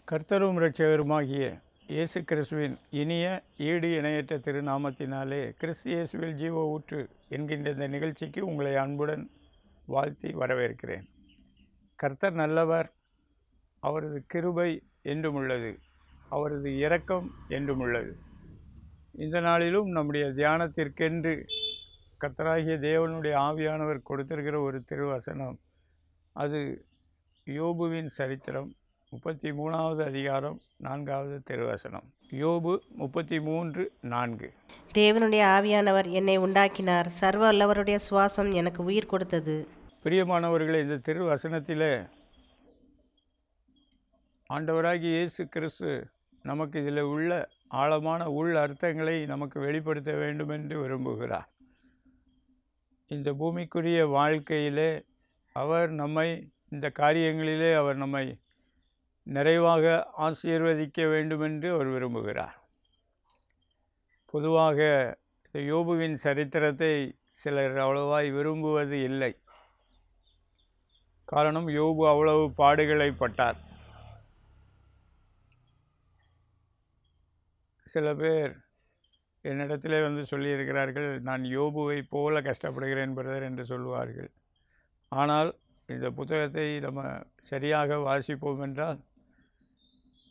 கர்த்தரும் இரட்சகருமாகிய இயேசு கிறிஸ்துவின் இனிய ஈடு இணையற்ற திருநாமத்தினாலே கிறிஸ்து இயேசுவில் ஜீவ ஊற்று என்கின்ற இந்த நிகழ்ச்சிக்கு உங்களை அன்புடன் வாழ்த்தி வரவேற்கிறேன். கர்த்தர் நல்லவர், அவரது கிருபை என்றும் உள்ளது, அவரது இரக்கம் என்றும் உள்ளது. இந்த நாளிலும் நம்முடைய தியானத்திற்கென்று கர்த்தராகிய தேவனுடைய ஆவியானவர் கொடுத்திருக்கிற ஒரு திருவசனம், அது யோபுவின் சரித்திரம் 33வது அதிகாரம் 4வது திருவசனம். யோபு 33:4. தேவனுடைய ஆவியானவர் என்னை உண்டாக்கினார், சர்வ வல்லவருடைய சுவாசம் எனக்கு உயிர் கொடுத்தது. பிரியமானவர்களே, இந்த திருவசனத்திலே ஆண்டவராகிய இயேசு கிறிஸ்து நமக்கு இதில் உள்ள ஆழமான உள் அர்த்தங்களை நமக்கு வெளிப்படுத்த வேண்டும் என்று விரும்புகிறார். இந்த பூமிக்குரிய வாழ்க்கையிலே அவர் நம்மை, இந்த காரியங்களிலே அவர் நம்மை நிறைவாக ஆசீர்வதிக்க வேண்டுமென்று அவர் விரும்புகிறார். பொதுவாக இந்த யோபுவின் சரித்திரத்தை சிலர் அவ்வளவாய் விரும்புவது இல்லை. காரணம், யோபு அவ்வளவு பாடுகளை பட்டார். சில பேர் என்னிடத்திலே வந்து சொல்லியிருக்கிறார்கள், நான் யோபுவை போல கஷ்டப்படுகிறேன் பிரதர் என்று சொல்லுவார்கள். ஆனால் இந்த புத்தகத்தை நம்ம சரியாக வாசிப்போம் என்றால்,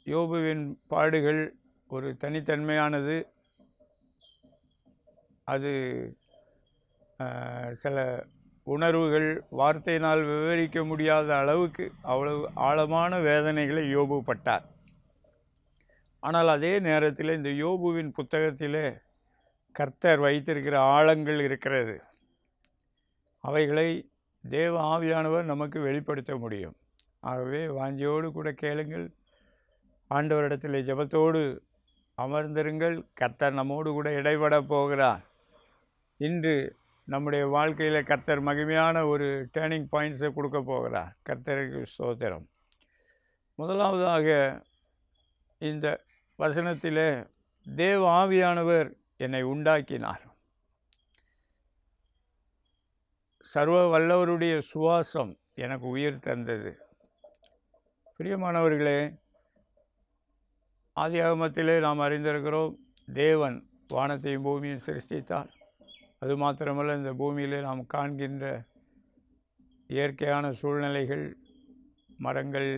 யோபுவின் பாடுகள் ஒரு தனித்தன்மையானது. அது சில உணர்வுகள் வார்த்தையினால் விவரிக்க முடியாத அளவுக்கு அவ்வளவு ஆழமான வேதனைகளை யோபு பட்டார். ஆனால் அதே நேரத்தில் இந்த யோபுவின் புத்தகத்திலே கர்த்தர் வைத்திருக்கிற ஆழங்கள் இருக்கிறது. அவைகளை தேவ ஆவியானவர் நமக்கு வெளிப்படுத்த முடியும். ஆகவே வாஞ்சியோடு கூட கேளுங்கள், ஆண்டவரிடத்தில் ஜெபத்தோடு அமர்ந்திருங்கள். கர்த்தர் நம்மோடு கூட இடைபட போகிறார். இன்று நம்முடைய வாழ்க்கையில் கர்த்தர் மகிமையான ஒரு டேர்னிங் பாயிண்ட்ஸை கொடுக்க போகிறார். கர்த்தருக்கு ஸ்தோத்திரம். முதலாவதாக இந்த வசனத்திலே தேவ ஆவியானவர் என்னை உண்டாக்கினார், சர்வ வல்லவருடைய சுவாசம் எனக்கு உயிர் தந்தது. பிரியமானவர்களே, ஆதியாகமத்திலே நாம் அறிந்திருக்கிறோம், தேவன் வானத்தையும் பூமியும் சிருஷ்டித்தார். அது மாத்திரமல்ல, இந்த பூமியிலே நாம் காண்கின்ற இயற்கையான சூழ்நிலைகள், மரங்கள்,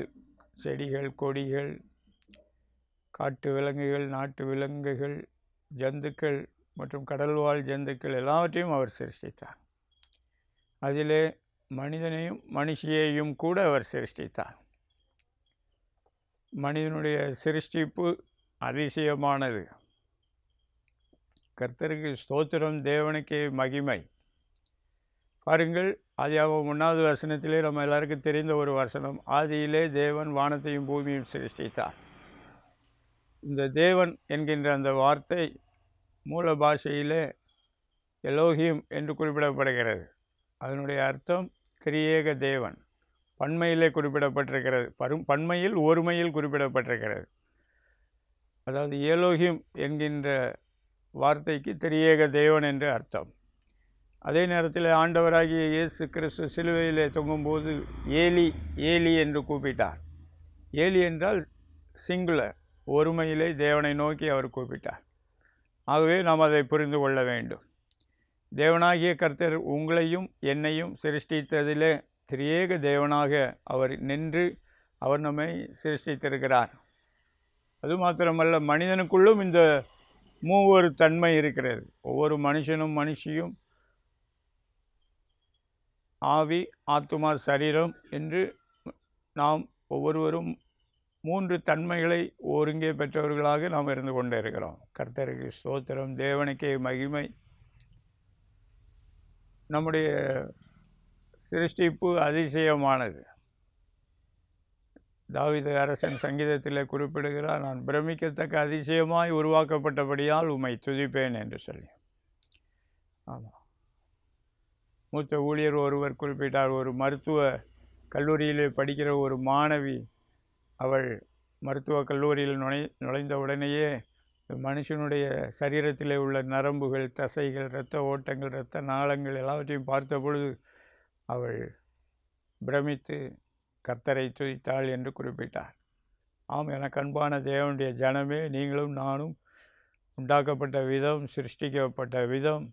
செடிகள், கொடிகள், காட்டு விலங்குகள், நாட்டு விலங்குகள், ஜந்துக்கள் மற்றும் கடல்வாழ் ஜந்துக்கள் எல்லாவற்றையும் அவர் சிருஷ்டித்தார். அதிலே மனிதனையும் மனுஷியையும் கூட அவர் சிருஷ்டித்தார். மனிதனுடைய சிருஷ்டிப்பு அதிசயமானது. கர்த்தருக்கு ஸ்தோத்திரம், தேவனுக்கே மகிமை. பாருங்கள், ஆதியாகமம் 1வது வசனத்திலே நம்ம எல்லாருக்கும் தெரிந்த ஒரு வசனம், ஆதியிலே தேவன் வானத்தையும் பூமியும் சிருஷ்டித்தார். இந்த தேவன் என்கின்ற அந்த வார்த்தை மூல பாஷையிலே எலோஹிம் என்று குறிப்பிடப்படுகிறது. அதனுடைய அர்த்தம் திரியேக தேவன். பன்மையிலே குறிப்பிடப்பட்டிருக்கிறது, பன்மையில் ஒருமையில் குறிப்பிடப்பட்டிருக்கிறது. அதாவது எலோஹிம் என்கின்ற வார்த்தைக்கு திரியேக தேவன் என்று அர்த்தம். அதே நேரத்தில் ஆண்டவராகிய இயேசு கிறிஸ்து சிலுவையிலே தொங்கும்போது ஏலி ஏலி என்று கூப்பிட்டார். ஏலி என்றால் சிங்குலர், ஒருமையிலே தேவனை நோக்கி அவர் கூப்பிட்டார். ஆகவே நாம் அதை புரிந்து கொள்ள வேண்டும். தேவனாகிய கர்த்தர் உங்களையும் என்னையும் சிருஷ்டித்ததிலே திரியேக தேவனாக அவர் நின்று அவர் நம்மை சிருஷ்டித்திருக்கிறார். அது மாத்திரமல்ல, மனிதனுக்குள்ளும் இந்த மூவொரு தன்மை இருக்கிறது. ஒவ்வொரு மனுஷனும் மனுஷியும் ஆவி, ஆத்துமா, சரீரம் என்று நாம் ஒவ்வொருவரும் 3 தன்மைகளை ஒருங்கே பெற்றவர்களாக நாம் இருந்து கொண்டே இருக்கிறோம். கர்த்தருக்கு ஸ்தோத்திரம், தேவனுக்கே மகிமை. நம்முடைய சிருஷ்டிப்பு அதிசயமானது. தாவீது அரசன் சங்கீதத்தில் குறிப்பிடுகிறார், நான் பிரமிக்கத்தக்க அதிசயமாய் உருவாக்கப்பட்டபடியால் உம்மை துதிப்பேன் என்று சொல்லி. ஆமாம், மூத்த ஊழியர் ஒருவர் குறிப்பிட்டார், ஒரு மருத்துவ கல்லூரியிலே படிக்கிற ஒரு மாணவி, அவள் மருத்துவ கல்லூரியில் நுழைந்த உடனேயே மனுஷனுடைய சரீரத்திலே உள்ள நரம்புகள், தசைகள், இரத்த ஓட்டங்கள், இரத்த நாளங்கள் எல்லாவற்றையும் பார்த்த பொழுது அவள் பிரமித்து கர்த்தரை துதித்தாள் என்று குறிப்பிட்டார். ஆம், எனக்கு அன்பான தேவனுடைய ஜனமே, நீங்களும் நானும் உண்டாக்கப்பட்ட விதம், சிருஷ்டிக்கப்பட்ட விதம்,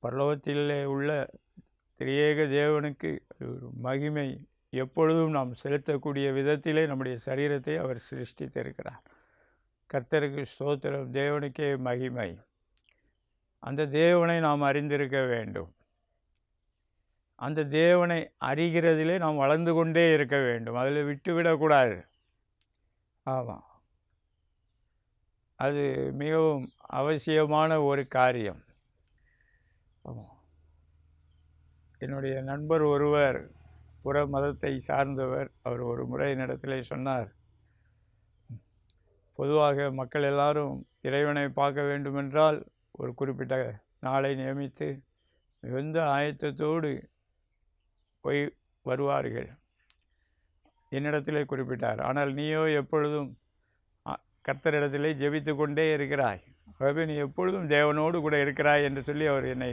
பரலோகத்திலே உள்ள திரியேக தேவனுக்கு ஒரு மகிமை எப்பொழுதும் நாம் செலுத்தக்கூடிய விதத்திலே நம்முடைய சரீரத்தை அவர் சிருஷ்டித்திருக்கிறார். கர்த்தருக்கு ஸ்தோத்திரம், தேவனுக்கே மகிமை. அந்த தேவனை நாம் அறிந்திருக்க வேண்டும். அந்த தேவனை அறிகிறதிலே நாம் வளர்ந்து கொண்டே இருக்க வேண்டும். அதில் விட்டுவிடக்கூடாது. ஆமாம், அது மிகவும் அவசியமான ஒரு காரியம். ஆமாம், என்னுடைய நண்பர் ஒருவர் புற மதத்தை சார்ந்தவர். அவர் ஒரு முறை என்னிடத்திலே சொன்னார், பொதுவாக மக்கள் எல்லாரும் இறைவனை பார்க்க வேண்டுமென்றால் ஒரு குறிப்பிட்ட நாளை நியமித்து மிகுந்த ஆயத்தத்தோடு போய் வருவார்கள். என்னிடத்திலே குறிப்பிட்டார், ஆனால் நீயோ எப்பொழுதும் கர்த்தரிடத்திலே ஜெபித்து கொண்டே இருக்கிறாய், ஆகவே நீ எப்பொழுதும் தேவனோடு கூட இருக்கிறாய் என்று சொல்லி அவர் என்னை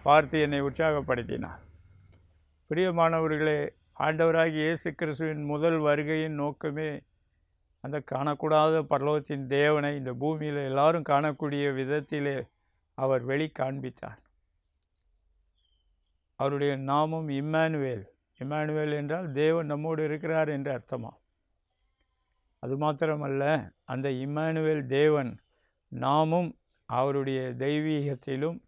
பார்த்து என்னை உற்சாகப்படுத்தினார். பிரியமானவர்களே, ஆண்டவராகிய இயேசு கிறிஸ்துவின் முதல் வருகையின் நோக்கமே அந்த காணக்கூடாத பரலோகத்தின் தேவனை இந்த பூமியில் எல்லாரும் காணக்கூடிய விதத்திலே அவர் வெளி காண்பித்தார். அவருடைய நாமம் இம்மானுவேல். இம்மானுவேல் என்றால் தேவன் நம்மோடு இருக்கிறார் என்று அர்த்தமா. அது மாத்திரமல்ல, அந்த இம்மானுவேல் தேவன் நாமும் அவருடைய தெய்வீகத்திலும்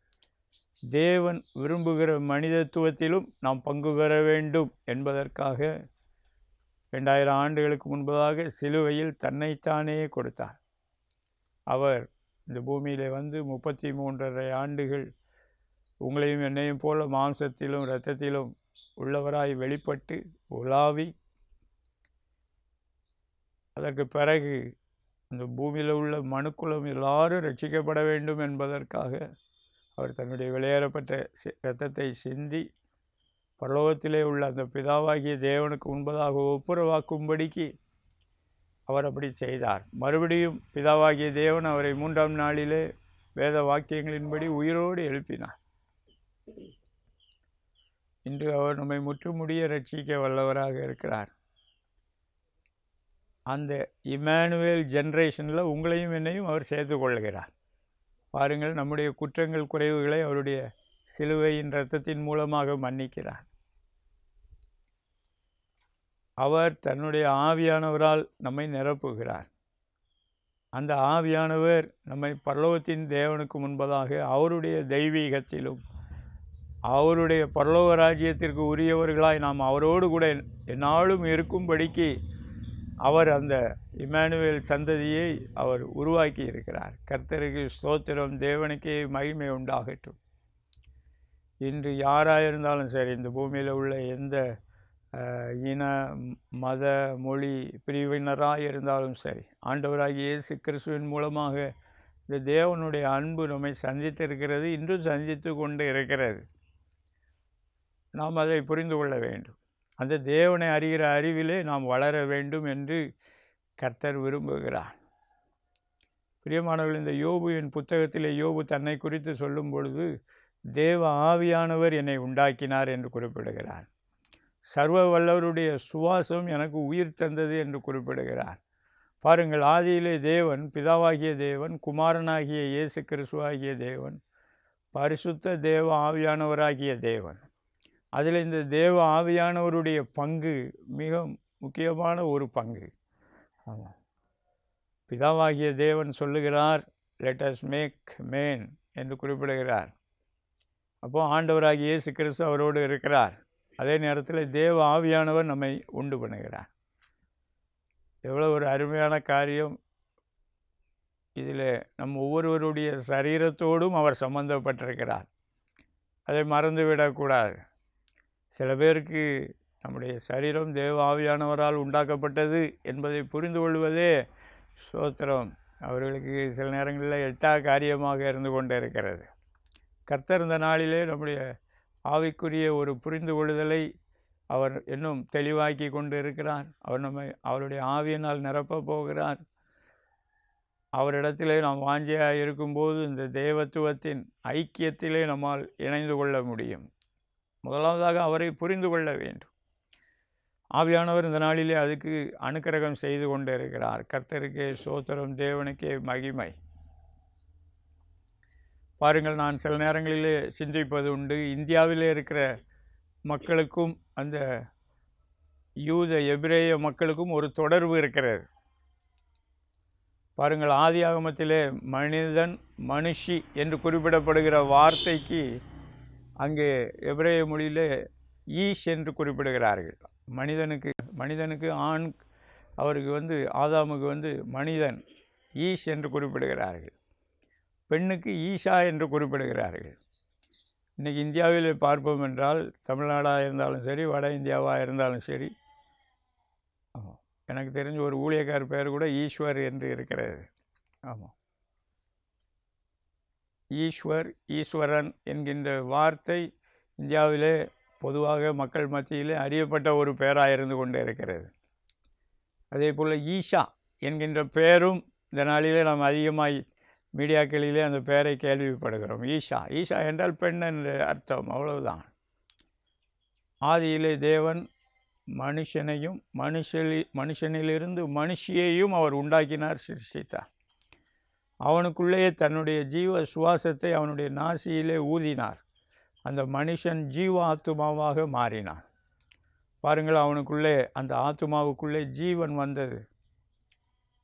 தேவன் விரும்புகிற மனிதத்துவத்திலும் நாம் பங்கு பெற வேண்டும் என்பதற்காக 2000 ஆண்டுகளுக்கு முன்பதாக சிலுவையில் தன்னைத்தானே கொடுத்தார். அவர் இந்த பூமியில் வந்து 33.5 ஆண்டுகள் உங்களையும் என்னையும் போல மாம்சத்திலும் இரத்தத்திலும் உள்ளவராய் வெளிப்பட்டு உலாவி, அதற்கு பிறகு இந்த பூமியில் உள்ள மனுக்குலம் எல்லாரும் ரட்சிக்கப்பட வேண்டும் என்பதற்காக அவர் தன்னுடைய வெளியேறப்பட்ட இரத்தத்தை சிந்தி பரலோகத்திலே உள்ள அந்த பிதாவாகிய தேவனுக்கு முன்பதாக ஒப்புரவாக்கும்படிக்கு அவர் அப்படி செய்தார். மறுபடியும் பிதாவாகிய தேவன் அவரை 3ஆம் நாளிலே வேத வாக்கியங்களின்படி உயிரோடு எழுப்பினார். இன்று அவர் நம்மை முற்றுமுடிய ரட்சிக்க வல்லவராக இருக்கிறார். அந்த இம்மானுவேல் ஜென்ரேஷனில் உங்களையும் என்னையும் அவர் சேர்த்து கொள்கிறார். பாருங்கள், நம்முடைய குற்றங்கள் குறைவுகளை அவருடைய சிலுவையின் இரத்தத்தின் மூலமாக மன்னிக்கிறார். அவர் தன்னுடைய ஆவியானவரால் நம்மை நிரப்புகிறார். அந்த ஆவியானவர் நம்மை பரலோகத்தின் தேவனுக்கு முன்பதாக அவருடைய தெய்வீகத்திலும் அவருடைய பரலோக ராஜ்யத்திற்கு உரியவர்களாய் நாம் அவரோடு கூட எந்நாளும் இருக்கும்படிக்கு அவர் அந்த இம்மானுவேல் சந்ததியை அவர் உருவாக்கி இருக்கிறார். கர்த்தருக்கு ஸ்தோத்திரம், தேவனுக்கே மகிமை உண்டாகட்டும். இன்று யாராயிருந்தாலும் சரி, இந்த பூமியில் உள்ள எந்த இன மத மொழி பிரிவினராக இருந்தாலும் சரி, ஆண்டவராகிய இயேசு கிறிஸ்துவின் மூலமாக இந்த தேவனுடைய அன்பு நம்மை சந்தித்திருக்கிறது, இன்றும் சந்தித்து கொண்டு இருக்கிறது. நாம் அதை புரிந்து கொள்ள வேண்டும். அந்த தேவனை அறிகிற அறிவிலே நாம் வளர வேண்டும் என்று கர்த்தர் விரும்புகிறார். பிரியமானவர்கள், இந்த யோபுவின் புத்தகத்திலே யோபு தன்னை குறித்து சொல்லும் பொழுது தேவ ஆவியானவர் என்னை உண்டாக்கினார் என்று குறிப்பிடுகிறார். சர்வ வல்லவருடைய சுவாசம் எனக்கு உயிர் தந்தது என்று குறிப்பிடுகிறார். பாருங்கள், ஆதியிலே தேவன் பிதாவாகிய தேவன், குமாரனாகிய இயேசு கிறிஸ்துவாகிய தேவன், பரிசுத்த தேவ ஆவியானவராகிய தேவன். அதில் இந்த தேவ ஆவியானவருடைய பங்கு மிக முக்கியமான ஒரு பங்கு. ஆமாம், பிதாவாகிய தேவன் சொல்லுகிறார், லெட் அஸ் மேக் மேன் என்று குறிப்பிடுகிறார். அப்போது ஆண்டவராகிய இயேசு கிறிஸ்து அவரோடு இருக்கிறார். அதே நேரத்தில் தேவ ஆவியானவர் நம்மை உண்டு பண்ணுகிறார். எவ்வளோ ஒரு அருமையான காரியம்! இதில் நம் ஒவ்வொருவருடைய சரீரத்தோடும் அவர் சம்பந்தப்பட்டிருக்கிறார். அதை மறந்துவிடக்கூடாது. சில பேருக்கு நம்முடைய சரீரம் தேவ ஆவியானவரால் உண்டாக்கப்பட்டது என்பதை புரிந்து கொள்வதே ஸ்தோத்திரம் அவர்களுக்கு சில நேரங்களில் எட்டா காரியமாக இருந்து கொண்டே இருக்கிறது. கர்த்தர் இந்த நாளிலே நம்முடைய ஆவிக்குரிய ஒரு புரிந்து கொள்ளுதலை அவர் இன்னும் தெளிவாக்கி கொண்டு இருக்கிறார். அவர் நம்மை அவருடைய ஆவியினால் நிரப்பப் போகிறார். அவரிடத்திலே நாம் வாஞ்சையாக இருக்கும்போது இந்த தேவத்துவத்தின் ஐக்கியத்திலே நம்மால் இணைந்து கொள்ள முடியும். முதலாவதாக அவரை புரிந்து கொள்ள வேண்டும். ஆவியானவர் இந்த நாளிலே அதுக்கு அனுக்கிரகம் செய்து கொண்டு இருக்கிறார். கர்த்தருக்கே ஸ்தோத்திரம், தேவனுக்கே மகிமை. பாருங்கள், நான் சில நேரங்களிலே சிந்திப்பது உண்டு, இந்தியாவிலே இருக்கிற மக்களுக்கும் அந்த யூத எபிரேய மக்களுக்கும் ஒரு தொடர்பு இருக்கிறது. பாருங்கள், ஆதியாகமத்திலே மனிதன் மனுஷி என்று குறிப்பிடப்படுகிற வார்த்தைக்கு அங்கே எபிரேய மொழியிலே ஈஷ் என்று குறிப்பிடுகிறார்கள். மனிதனுக்கு ஆண், அவருக்கு ஆதாமுக்கு மனிதன் ஈஷ் என்று குறிப்பிடுகிறார்கள். பெண்ணுக்கு ஈஷா என்று குறிப்பிடுகிறார்கள். இன்றைக்கி இந்தியாவில் பார்ப்போம் என்றால், தமிழ்நாடாக இருந்தாலும் சரி, வட இந்தியாவாக இருந்தாலும் சரி, எனக்கு தெரிஞ்ச ஒரு ஊழியக்கார் பேர் கூட ஈஸ்வர் என்று இருக்கிறது. ஆமாம், ஈஸ்வரன் என்கின்ற வார்த்தை இந்தியாவிலே பொதுவாக மக்கள் மத்தியிலே அறியப்பட்ட ஒரு பெயராக இருந்து கொண்டு இருக்கிறது. அதே போல் ஈஷா என்கின்ற பெயரும் இந்த நாளிலே நாம் அதிகமாய் மீடியாக்களிலே அந்த பெயரை கேள்விப்படுகிறோம். ஈஷா என்றால் பெண் என்ற அர்த்தம், அவ்வளவுதான். ஆதியிலே தேவன் மனுஷனையும் மனுஷனிலிருந்து மனுஷியையும் அவர் உண்டாக்கினார், சிருஷ்டித்தார். அவனுக்குள்ளேயே தன்னுடைய ஜீவ சுவாசத்தை அவனுடைய நாசியிலே ஊதினார். அந்த மனுஷன் ஜீவ ஆத்துமாவாக மாறினான். பாருங்கள், அவனுக்குள்ளே, அந்த ஆத்துமாவுக்குள்ளே ஜீவன் வந்தது.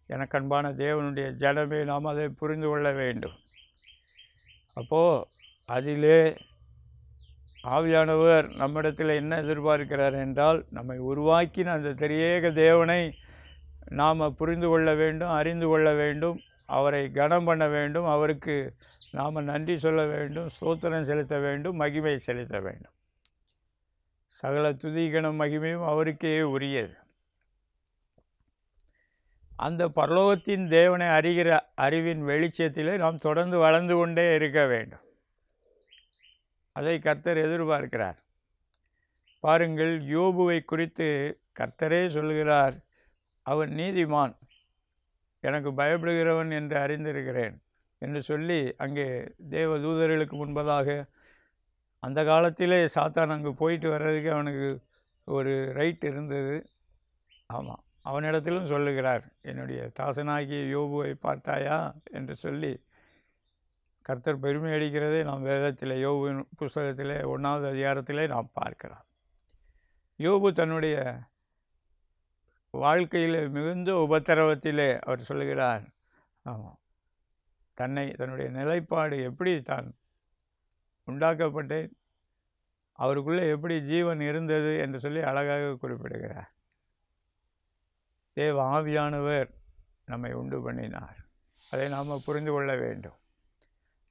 எனக்கு அன்பான தேவனுடைய ஜனமே, நாம் அதை புரிந்து கொள்ள வேண்டும். அப்போது அதிலே ஆவியானவர் நம்மிடத்தில் என்ன எதிர்பார்க்கிறார் என்றால், நம்மை உருவாக்கின அந்த திரியேக தேவனை நாம் புரிந்து கொள்ள வேண்டும், அறிந்து கொள்ள வேண்டும், அவரை கனம் பண்ண வேண்டும், அவருக்கு நாம் நன்றி சொல்ல வேண்டும், ஸ்தோத்திரம் செலுத்த வேண்டும், மகிமை செலுத்த வேண்டும். சகல துதிகணம் மகிமையும் அவருக்கே உரியது. அந்த பரலோகத்தின் தேவனை அறிகிற அறிவின் வெளிச்சத்திலே நாம் தொடர்ந்து வளர்ந்து கொண்டே இருக்க வேண்டும். அதை கர்த்தர் எதிர்பார்க்கிறார். பாருங்கள், யோபுவை குறித்து கர்த்தரே சொல்கிறார், அவன் நீதிமான், எனக்கு பயப்படுகிறவன் என்று அறிந்திருக்கிறேன் என்று சொல்லி அங்கே தேவ தூதர்களுக்கு முன்பதாக, அந்த காலத்திலே சாத்தான் அங்கு போயிட்டு வர்றதுக்கு அவனுக்கு ஒரு ரைட் இருந்தது. ஆமாம், அவனிடத்திலும் சொல்லுகிறார், என்னுடைய தாசனாகிய யோபுவை பார்த்தாயா என்று சொல்லி கர்த்தர் பெருமை அடிக்கிறதை நாம் வேதத்தில், யோபுவின் புஸ்தகத்திலே 1வது அதிகாரத்திலே நாம் பார்க்கிறோம். யோபு தன்னுடைய வாழ்க்கையில் மிகுந்த உபத்திரவத்திலே அவர் சொல்லுகிறார், ஆமாம், தன்னுடைய நிலைப்பாடு எப்படி தான் உண்டாக்கப்பட்டேன், அவருக்குள்ளே எப்படி ஜீவன் இருந்தது என்று சொல்லி அழகாக குறிப்பிடுகிறார். தேவ ஆவியானவர் நம்மை உண்டு பண்ணினார். அதை நாம் புரிந்து கொள்ள வேண்டும்.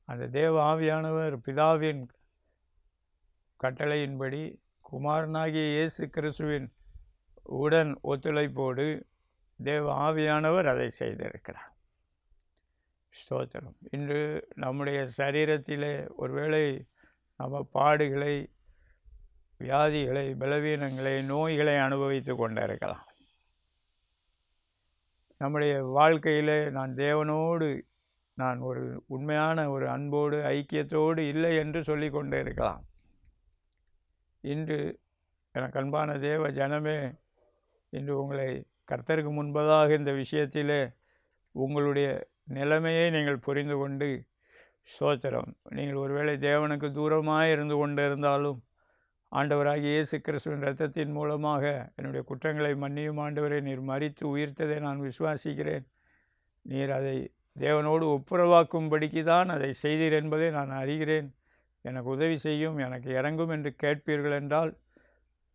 அந்த தேவ ஆவியானவர் பிதாவின் கட்டளையின்படி குமாரனாகிய இயேசு கிறிஸ்துவின் உடன் ஒத்துழைப்போடு தேவ ஆவியானவர் அதை செய்திருக்கிறார். ஸ்தோத்திரம். இன்று நம்முடைய சரீரத்திலே ஒருவேளை நம்ம பாடுகளை, வியாதிகளை, பலவீனங்களை, நோய்களை அனுபவித்து கொண்டிருக்கலாம். நம்முடைய வாழ்க்கையில் நான் தேவனோடு நான் ஒரு உண்மையான ஒரு அன்போடு ஐக்கியத்தோடு இல்லை என்று சொல்லி கொண்டே இருக்கலாம். இன்று எனக்கு அன்பான தேவ ஜனமே, இன்று உங்களை கர்த்தருக்கு முன்பதாக இந்த விஷயத்திலே உங்களுடைய நிலைமையை நீங்கள் புரிந்து கொண்டு, ஸ்தோத்திரம், நீங்கள் ஒருவேளை தேவனுக்கு தூரமாக இருந்து கொண்டு இருந்தாலும், ஆண்டவராகிய இயேசு கிறிஸ்துவின் இரத்தத்தின் மூலமாக என்னுடைய குற்றங்களை மன்னியும் ஆண்டவரை, நீர் மரித்து உயிர்த்ததை நான் விசுவாசிக்கிறேன், நீர் அதை தேவனோடு ஒப்புரவாக்கும்படிக்கு தான் அதை செய்தீர் என்பதை நான் அறிகிறேன், எனக்கு உதவி செய்யும், எனக்கு இறங்கும் என்று கேட்பீர்கள் என்றால்,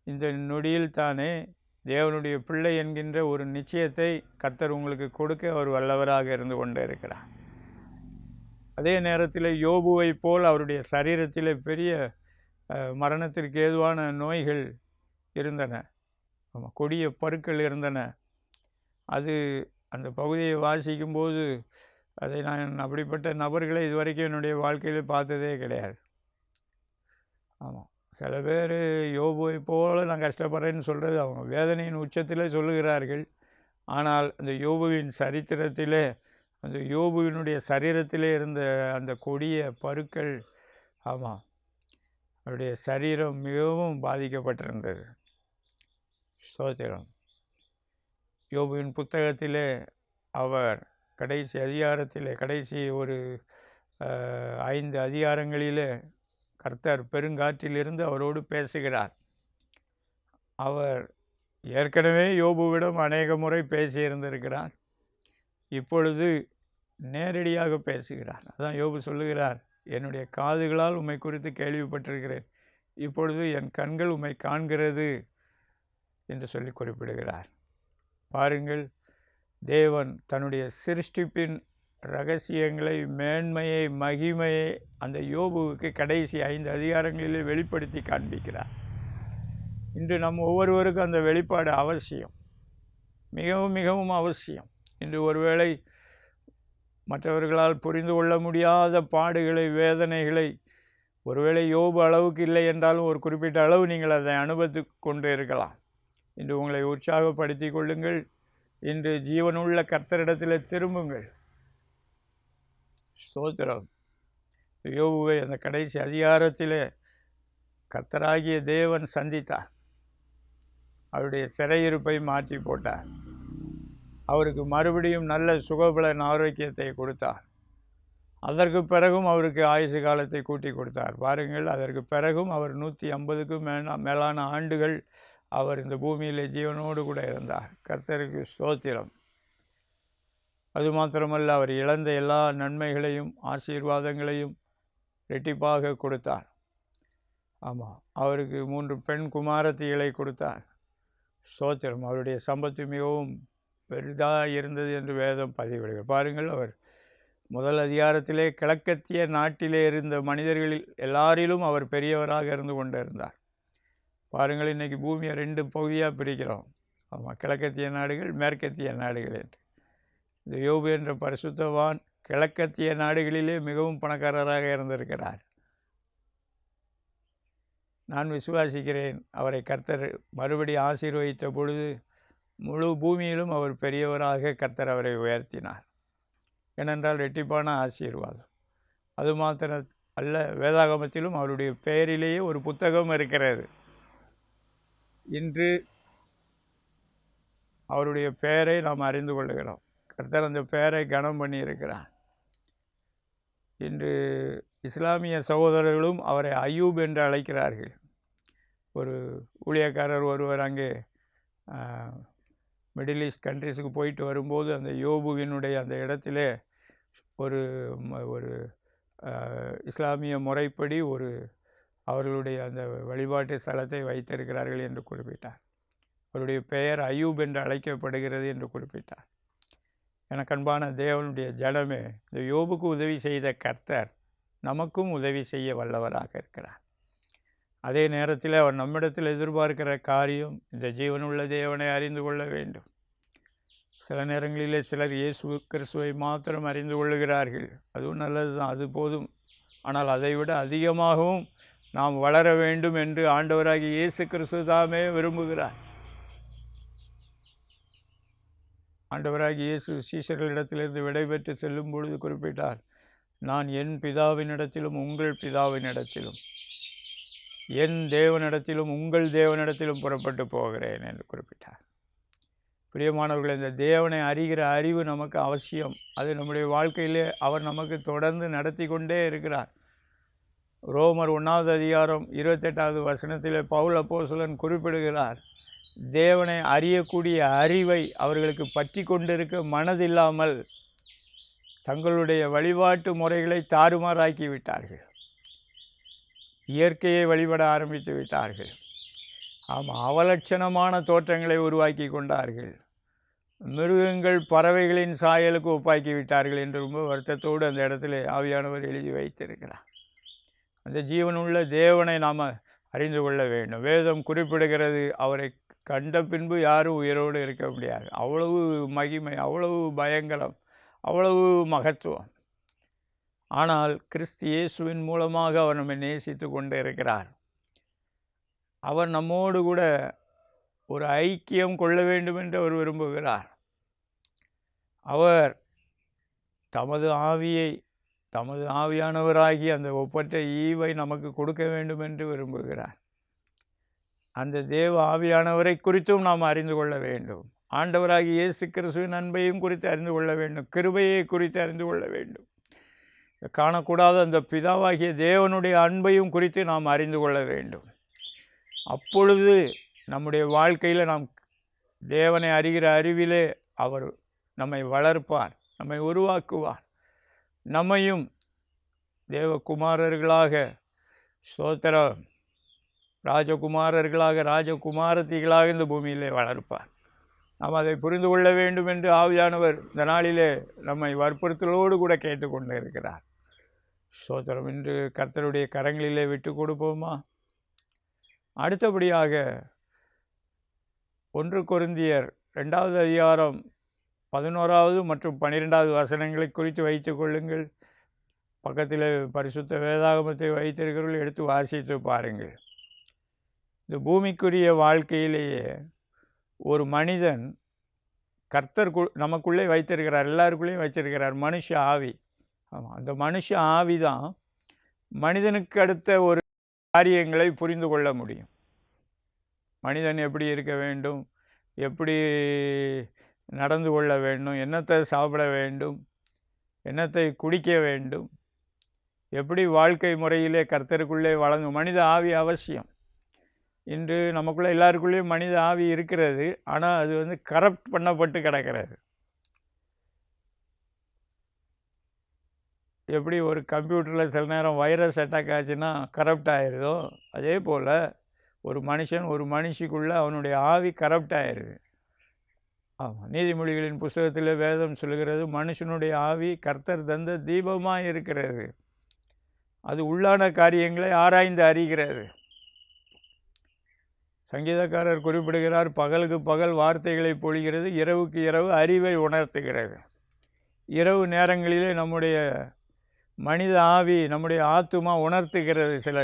இந்த நொடியில் தானே தேவனுடைய பிள்ளை என்கின்ற ஒரு நிச்சயத்தை கர்த்தர் உங்களுக்கு கொடுக்க அவர் வல்லவராக இருந்து கொண்டே இருக்கிறார். அதே நேரத்தில் யோபுவை போல் அவருடைய சரீரத்தில் பெரிய மரணத்திற்கு ஏதுவான நோய்கள் இருந்தன, கொடிய பருக்கள் இருந்தன. அது அந்த பகுதியை வாசிக்கும்போது அதை நான் அப்படிப்பட்ட நபர்களை இதுவரைக்கும் என்னுடைய வாழ்க்கையில் பார்த்ததே கிடையாது. ஆமாம், சில பேர் யோபுவை போல் நான் கஷ்டப்படுறேன்னு சொல்கிறது அவங்க வேதனையின் உச்சத்திலே சொல்லுகிறார்கள். ஆனால் அந்த யோபுவின் சரித்திரத்திலே, அந்த யோபுவினுடைய சரீரத்திலே இருந்த அந்த கொடிய பருக்கள், ஆமாம், அவருடைய சரீரம் மிகவும் பாதிக்கப்பட்டிருந்தது. ஸ்தோத்திரம். யோபுவின் புத்தகத்திலே அவர் கடைசி அதிகாரத்திலே கடைசி ஒரு 5 அதிகாரங்களிலே கர்த்தர் பெருங்காற்றிலிருந்து அவரோடு பேசுகிறார். அவர் ஏற்கனவே யோபுவிடம் அநேக முறை பேசியிருந்திருக்கிறார். இப்பொழுது நேரடியாக பேசுகிறார். அதான் யோபு சொல்லுகிறார், என்னுடைய காதுகளால் உம்மை குறித்து கேள்விப்பட்டிருக்கிறேன், இப்பொழுது என் கண்கள் உம்மை காண்கிறது என்று சொல்லி குறிப்பிடுகிறார். பாருங்கள், தேவன் தன்னுடைய சிருஷ்டிப்பின் இரகசியங்களை, மேன்மையை, மகிமையை அந்த யோபுவுக்கு கடைசி 5 அதிகாரங்களிலே வெளிப்படுத்தி காண்பிக்கிறார். இன்று நம் ஒவ்வொருவருக்கும் அந்த வெளிப்பாடு அவசியம், மிகவும் மிகவும் அவசியம். இன்று ஒருவேளை மற்றவர்களால் புரிந்து கொள்ள முடியாத பாடுகளை, வேதனைகளை, ஒருவேளை யோபு அளவுக்கு இல்லை என்றாலும் ஒரு குறிப்பிட்ட அளவு நீங்கள் அதை அனுபவித்து கொண்டு இருக்கலாம். இன்று உங்களை உற்சாகப்படுத்தி கொள்ளுங்கள். இன்று ஜீவனுள்ள கர்த்தரிடத்தில் திரும்புங்கள். ஸ்தோத்திரம். யோபுவை அந்த கடைசி அதிகாரத்திலே கர்த்தராகிய தேவன் சந்தித்தார். அவருடைய சிறையிருப்பை மாற்றி போட்டார். அவருக்கு மறுபடியும் நல்ல சுகபலன் ஆரோக்கியத்தை கொடுத்தார். அதற்கு பிறகும் அவருக்கு ஆயுசு காலத்தை கூட்டி கொடுத்தார். பாருங்கள், அதற்கு பிறகும் அவர் 150க்கும் மேலான ஆண்டுகள் அவர் இந்த பூமியிலே ஜீவனோடு கூட இருந்தார். கர்த்தருக்கு ஸ்தோத்திரம். அது மாத்திரமல்ல, அவர் இழந்த எல்லா நன்மைகளையும் ஆசீர்வாதங்களையும் ரெட்டிப்பாக கொடுத்தார். ஆமாம், அவருக்கு 3 பெண் குமாரத்திகளை கொடுத்தார். ஸ்தோத்திரம். அவருடைய சம்பத்து மிகவும் பெரிதாக இருந்தது என்று வேதம் பதிவிடுகிறது. பாருங்கள், அவர் முதல் அதிகாரத்திலே கிழக்கத்திய நாட்டிலே இருந்த மனிதர்களில் எல்லாரிலும் அவர் பெரியவராக இருந்து கொண்டிருந்தார். பாருங்கள், இன்றைக்கி பூமியை 2 பகுதியாக பிரிக்கிறோம். ஆமாம், கிழக்கத்திய நாடுகள், மேற்கத்திய நாடுகள் என்று. இந்த யோபு என்ற பரிசுத்தவான் கிழக்கத்திய நாடுகளிலே மிகவும் பணக்காரராக இருந்திருக்கிறார். நான் விசுவாசிக்கிறேன், அவரை கர்த்தர் மறுபடி ஆசீர்வதித்த பொழுது முழு பூமியிலும் அவர் பெரியவராக கர்த்தர் அவரை உயர்த்தினார். ஏனென்றால் ரெட்டிப்பான ஆசீர்வாதம். அது மாத்திரம் அல்ல, வேதாகமத்திலும் அவருடைய பெயரிலேயே ஒரு புத்தகம் இருக்கிறது. இன்று அவருடைய பெயரை நாம் அறிந்து கொள்ளுகிறோம். கர்த்தர் அந்த பெயரை கனம் பண்ணி இருக்கிறார். இன்று இஸ்லாமிய சகோதரர்களும் அவரை அய்யூப் என்று அழைக்கிறார்கள். ஒரு ஊழியக்காரர் ஒருவர் அங்கே மிடில் ஈஸ்ட் கண்ட்ரிஸுக்கு போயிட்டு வரும்போது அந்த யோபுவினுடைய அந்த இடத்திலே ஒரு இஸ்லாமிய முறைப்படி அவர்களுடைய அந்த வழிபாட்டு ஸ்தலத்தை வைத்திருக்கிறார்கள் என்று குறிப்பிட்டார். அவருடைய பெயர் அய்யூப் என்று அழைக்கப்படுகிறது என்று குறிப்பிட்டார். எனக்கு அன்பான தேவனுடைய ஜனமே, இந்த யோபுக்கு உதவி செய்த கர்த்தர் நமக்கும் உதவி செய்ய வல்லவராக இருக்கிறார். அதே நேரத்தில் அவர் நம்மிடத்தில் எதிர்பார்க்கிற காரியம், இந்த ஜீவனுள்ள தேவனை அறிந்து கொள்ள வேண்டும். சில நேரங்களிலே சிலர் இயேசு கிறிஸ்துவை மாத்திரம் அறிந்து கொள்ளுகிறார்கள். அதுவும் நல்லது தான், அது போதும். ஆனால் அதைவிட அதிகமாகவும் நாம் வளர வேண்டும் என்று ஆண்டவராகிய இயேசு கிறிஸ்து தாமே விரும்புகிறார். ஆண்டவராகிய இயேசு சீஷர்களிடத்திலிருந்து விடைபெற்று செல்லும் பொழுது குறிப்பிட்டார், நான் என் பிதாவினிடத்திலும் உங்கள் பிதாவினிடத்திலும், என் தேவனிடத்திலும் உங்கள் தேவனிடத்திலும் புறப்பட்டு போகிறேன் என்று குறிப்பிட்டார். பிரியமானவர்கள், இந்த தேவனை அறிகிற அறிவு நமக்கு அவசியம். அது நம்முடைய வாழ்க்கையிலே அவர் நமக்கு தொடர்ந்து நடத்தி கொண்டே இருக்கிறார். ரோமர் 1வது அதிகாரம் 28வது வசனத்திலே பவுல் அப்போஸ்தலன் குறிப்பிடுகிறார், தேவனை அறியக்கூடிய அறிவை அவர்களுக்கு பற்றி கொண்டிருக்க மனதில்லாமல் தங்களுடைய வழிபாட்டு முறைகளை தாறுமாறாக்கி விட்டார்கள். இயற்கையை வழிபட ஆரம்பித்து விட்டார்கள். ஆமாம், அவலட்சணமான தோற்றங்களை உருவாக்கி கொண்டார்கள். மிருகங்கள் பறவைகளின் சாயலுக்கு ஒப்பாக்கி விட்டார்கள் என்று ரொம்ப வருத்தத்தோடு அந்த இடத்துல ஆவியானவர் எழுதி வைத்திருக்கிறார். அந்த ஜீவனுள்ள தேவனை நாம் அறிந்து கொள்ள வேண்டும். வேதம் குறிப்பிடுகிறது, அவரை கண்ட பின்பு யாரும் உயிரோடு இருக்க முடியாது. அவ்வளவு மகிமை, அவ்வளவு பயங்கரம், அவ்வளவு மகத்துவம். ஆனால் கிறிஸ்து இயேசுவின் மூலமாக அவர் நம்மை நேசித்து கொண்டு இருக்கிறார். அவர் நம்மோடு கூட ஒரு ஐக்கியம் கொள்ள வேண்டும் என்று அவர் விரும்புகிறார். அவர் தமது ஆவியை, தமது ஆவியானவராகி அந்த ஒப்பற்ற ஈவை நமக்கு கொடுக்க வேண்டும் என்று விரும்புகிறார். அந்த தேவ ஆவியானவரை குறித்தும் நாம் அறிந்து கொள்ள வேண்டும். ஆண்டவராகிய இயேசு கிறிஸ்துவின் அன்பையும் குறித்து அறிந்து கொள்ள வேண்டும். கிருபையை குறித்து அறிந்து கொள்ள வேண்டும். காணக்கூடாத அந்த பிதாவாகிய தேவனுடைய அன்பையும் குறித்து நாம் அறிந்து கொள்ள வேண்டும். அப்பொழுது நம்முடைய வாழ்க்கையில் நாம் தேவனை அறிகிற அறிவிலே அவர் நம்மை வளர்ப்பார், நம்மை உருவாக்குவார். நம்மையும் தேவகுமாரர்களாக, ஸ்தோத்திரம், ராஜகுமாரர்களாக, ராஜகுமாரத்திகளாக இந்த பூமியிலே வளர்ப்பார். நாம் அதை புரிந்து கொள்ள வேண்டும் என்று ஆவியானவர் இந்த நாளிலே நம்மை வற்புறுத்தலோடு கூட கேட்டுக்கொண்டு இருக்கிறார். ஸ்தோத்திரம். இன்று கர்த்தருடைய கரங்களிலே விட்டு கொடுப்போமா? அடுத்தபடியாக 1 கொரிந்தியர் 2வது அதிகாரம் 11வது மற்றும் 12வது வசனங்களை குறித்து வைத்து கொள்ளுங்கள். பக்கத்தில் பரிசுத்த வேதாகமத்தை வைத்திருக்கிறவர்கள் எடுத்து வாசித்து பாருங்கள். இந்த பூமிக்குரிய வாழ்க்கையிலேயே ஒரு மனிதன் கர்த்தர் நமக்குள்ளே வைத்திருக்கிறார், எல்லாருக்குள்ளேயும் வைத்திருக்கிறார் மனுஷ ஆவி. ஆமாம், அந்த மனுஷ ஆவி தான் மனிதனுக்கு அடுத்த ஒரு காரியங்களை புரிந்து கொள்ள முடியும். மனிதன் எப்படி இருக்க வேண்டும், எப்படி நடந்து கொள்ள வேண்டும், என்னத்தை சாப்பிட வேண்டும், என்னத்தை குடிக்க வேண்டும், எப்படி வாழ்க்கை முறையிலே கர்த்தருக்குள்ளே வளர்ந்து. மனித ஆவி அவசியம். இன்று நமக்குள்ளே எல்லாருக்குள்ளேயும் மனித ஆவி இருக்கிறது. ஆனால் அது கரப்ட் பண்ணப்பட்டு கிடக்கிறது. எப்படி ஒரு கம்ப்யூட்டரில் சில நேரம் வைரஸ் அட்டாக் ஆச்சுன்னா கரப்ட் ஆகிடுதோ, அதே போல் ஒரு மனுஷன் ஒரு மனுஷிக்குள்ளே அவனுடைய ஆவி கரப்ட் ஆகிடுது. ஆமாம், நீதிமொழிகளின் புஸ்தகத்தில் வேதம் சொல்கிறது, மனுஷனுடைய ஆவி கர்த்தர் தந்த தீபமாக இருக்கிறது, அது உள்ளான காரியங்களை ஆராய்ந்து அறிகிறது. சங்கீதக்காரர் குறிப்பிடுகிறார், பகலுக்கு பகல் வார்த்தைகளை பொழிகிறது, இரவுக்கு இரவு அறிவை உணர்த்துகிறது. இரவு நேரங்களிலே நம்முடைய மனித ஆவி, நம்முடைய ஆத்துமா உணர்த்துகிறது, சில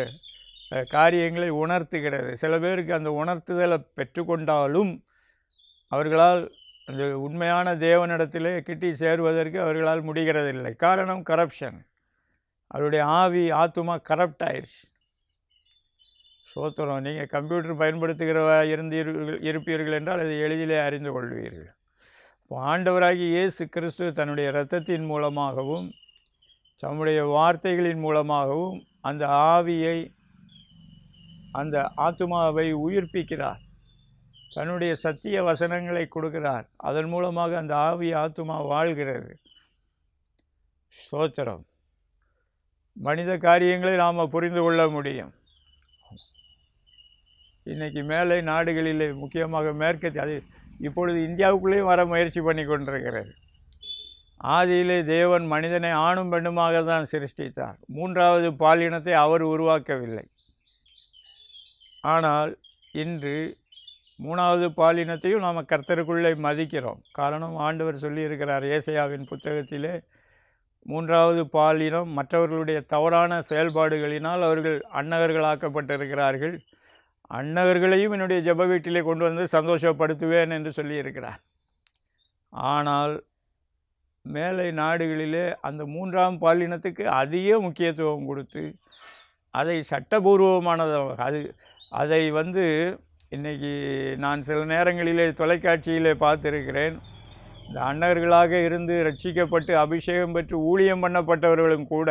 காரியங்களை உணர்த்துகிறது. சில பேருக்கு அந்த உணர்த்துதலை பெற்றுக்கொண்டாலும் அவர்களால் அந்த உண்மையான தேவனிடத்திலே கிட்டி சேருவதற்கு அவர்களால் முடிகிறதில்லை. காரணம் கரப்ஷன். அவருடைய ஆவி ஆத்துமா கரப்ட் ஆயிடுச்சு. சோத்திரம். நீங்கள் கம்ப்யூட்டர் பயன்படுத்துகிறவா இருப்பீர்கள் என்றால் அதை எளிதிலே அறிந்து கொள்வீர்கள். இப்போ ஆண்டவராகி இயேசு கிறிஸ்து தன்னுடைய இரத்தத்தின் மூலமாகவும் தம்முடைய வார்த்தைகளின் மூலமாகவும் அந்த ஆவியை, அந்த ஆத்துமாவை உயிர்ப்பிக்கிறார். தன்னுடைய சத்திய வசனங்களை கொடுக்கிறார். அதன் மூலமாக அந்த ஆவி ஆத்துமா வாழ்கிறது. ஸ்தோத்திரம். மனித காரியங்களை நாம் புரிந்து கொள்ள முடியும். இன்றைக்கி மேலை நாடுகளிலே, முக்கியமாக மேற்கத்திய, அது இப்பொழுது இந்தியாவுக்குள்ளேயும் வர முயற்சி பண்ணி கொண்டிருக்கிறது. ஆதியிலே தேவன் மனிதனை ஆணும் பெண்ணுமாக தான் சிருஷ்டித்தார். 3வது பாலினத்தை அவர் உருவாக்கவில்லை. ஆனால் இன்று 3வது பாலினத்தையும் நாம் கர்த்தருக்குள்ளே மதிக்கிறோம். காரணம், ஆண்டவர் சொல்லியிருக்கிறார் ஏசாயாவின் புத்தகத்திலே, 3வது பாலினம் மற்றவர்களுடைய தவறான செயல்பாடுகளினால் அவர்கள் அன்னகர்களாக்கப்பட்டிருக்கிறார்கள், அன்னகர்களையும் என்னுடைய ஜெப வீட்டிலே கொண்டு வந்து சந்தோஷப்படுத்துவேன் என்று சொல்லியிருக்கிறார். ஆனால் மேலை நாடுகளிலே அந்த 3ஆம் பாலினத்துக்கு அதிக முக்கியத்துவம் கொடுத்து அதை சட்டபூர்வமானதாக அதை இன்றைக்கி நான் சில நேரங்களிலே தொலைக்காட்சியிலே பார்த்துருக்கிறேன். இந்த அன்னகர்களாக இருந்து ரட்சிக்கப்பட்டு அபிஷேகம் பெற்று ஊழியம் பண்ணப்பட்டவர்களும் கூட,